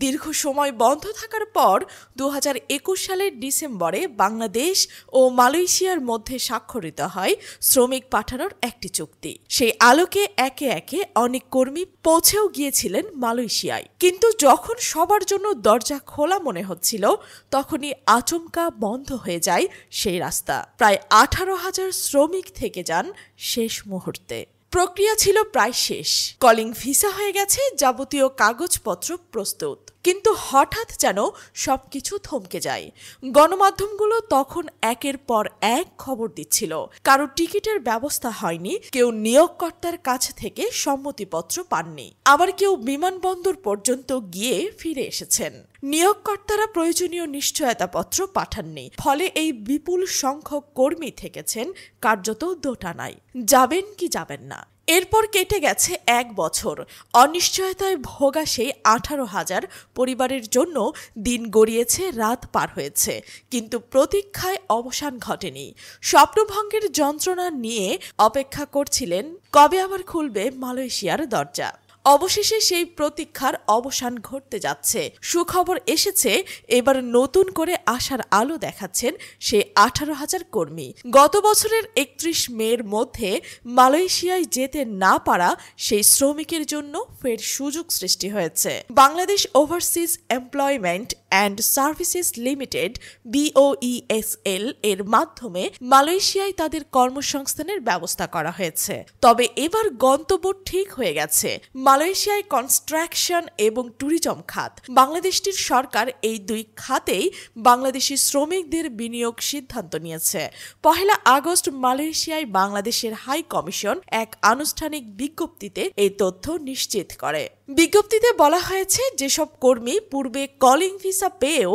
দীর্ঘ সময় বন্ধ থাকার পর 2021 সালের ডিসেম্বরে বাংলাদেশ ও মালয়েশিয়ার মধ্যে স্বাক্ষরিত হয় শ্রমিক পাঠানোর একটি চুক্তি। সেই আলোকে একে একে অনেক কর্মী পৌঁছেও গিয়েছিলেন মালয়েশিয়ায়। কিন্তু যখন সবার জন্য দরজা খোলা মনে হচ্ছিল, তখনই আচমকা বন্ধ হয়ে যায় সেই রাস্তা। প্রায় 18,000 শ্রমিক থেকে যান শেষ মুহূর্তে। প্রক্রিয়া ছিল প্রায় শেষ, কলিং ভিসা হয়ে গেছে, যাবতীয় কাগজপত্র প্রস্তুত। কিন্তু হঠাৎ যেন সবকিছু থমকে যায়। গণমাধ্যমগুলো তখন একের পর এক খবর দিচ্ছিল, কারো টিকিটের ব্যবস্থা হয়নি, কেউ নিয়োগকর্তার কাছ থেকে সম্মতিপত্র পাননি, আবার কেউ বিমানবন্দর পর্যন্ত গিয়ে ফিরে এসেছেন। নিয়োগকর্তারা প্রয়োজনীয় নিশ্চয়তাপত্র পাঠাননি, ফলে এই বিপুল সংখ্যক কর্মী থেকেছেন কার্যত দোটানায়, যাবেন কি যাবেন না। এরপর কেটে গেছে 1 বছর। অনিশ্চয়তায় ভোগা সেই 18,000 পরিবারের জন্য দিন গড়িয়েছে, রাত পার হয়েছে, কিন্তু প্রতীক্ষায় অবসান ঘটেনি। স্বপ্নভঙ্গের যন্ত্রণা নিয়ে অপেক্ষা করছিলেন কবে আবার খুলবে মালয়েশিয়ার দরজা। অবশেষে সেই প্রতীক্ষার অবসান ঘটতে যাচ্ছে। সুখবর এসেছে, এবার নতুন করে আশার আলো দেখাচ্ছেন সেই 18,000 কর্মী। গত বছরের 31 মের মধ্যে মালয়েশিয়ায় যেতে না পারা সেই শ্রমিকের জন্য ফের সুযোগ সৃষ্টি হয়েছে। Bangladesh overseas employment and services limited BOESL এর মাধ্যমে মালয়েশিয়ায় তাদের কর্মসংস্থানের ব্যবস্থা করা হয়েছে। তবে এবার গন্তব্য ঠিক হয়ে গেছে, মালয়েশিয়ায় কনস্ট্রাকশন এবং ট্যুরিজম খাত। বাংলাদেশটির সরকার এই দুই খাতেই বাংলাদেশি শ্রমিকদের বিনিয়োগ সিদ্ধান্ত নিয়েছে। 1 আগস্ট মালয়েশিয়ায় বাংলাদেশের হাই কমিশন এক আনুষ্ঠানিক বিজ্ঞপ্তিতে এই তথ্য নিশ্চিত করে। বিজ্ঞপ্তিতে বলা হয়েছে, যেসব কর্মী পূর্বে কলিং ভিসা পেয়েও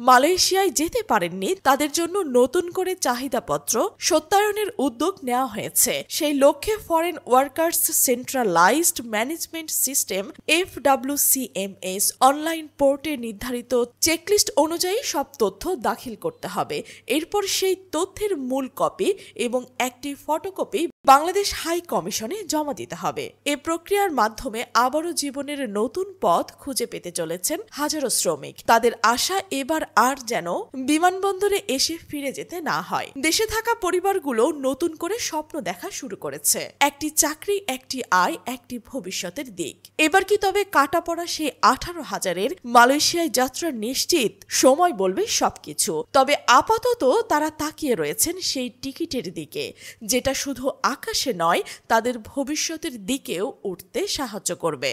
মালয়েশিয়ায় যেতে পারেননি, তাদের জন্য নতুন করে চাহিদাপত্র সত্যায়নের উদ্যোগ নেওয়া হয়েছে। সেই লক্ষ্যে foreign workers centralised management system FWCMS online পোর্টে নির্ধারিত চেকলিস্ট অনুযায়ী সব তথ্য দাখিল করতে হবে। এরপর সেই তথ্যের মূল কপি এবং একটি ফটোকপি বাংলাদেশ হাই কমিশনে জমা দিতে হবে। এ প্রক্রিয়ার মাধ্যমে আবারও জীবনের নতুন পথ খুঁজে পেতে চলেছেন হাজারো শ্রমিক। তাদের আশা এবার আর যেন বিমানবন্দরে এসে ফিরে যেতে না হয়। দেশে থাকা পরিবারগুলো নতুন করে স্বপ্ন দেখা শুরু করেছে। একটি চাকরি, একটি আয়, একটি ভবিষ্যতের দিক। এবার কি তবে কাটা পড়া সেই 18,000-এর মালয়েশিয়ায় যাত্রা নিশ্চিত? সময় বলবে সবকিছু। তবে আপাতত তারা তাকিয়ে রয়েছেন সেই টিকিটের দিকে, যেটা শুধু আকাশে নয়, তাদের ভবিষ্যতের দিকেও উঠতে সাহায্য করবে।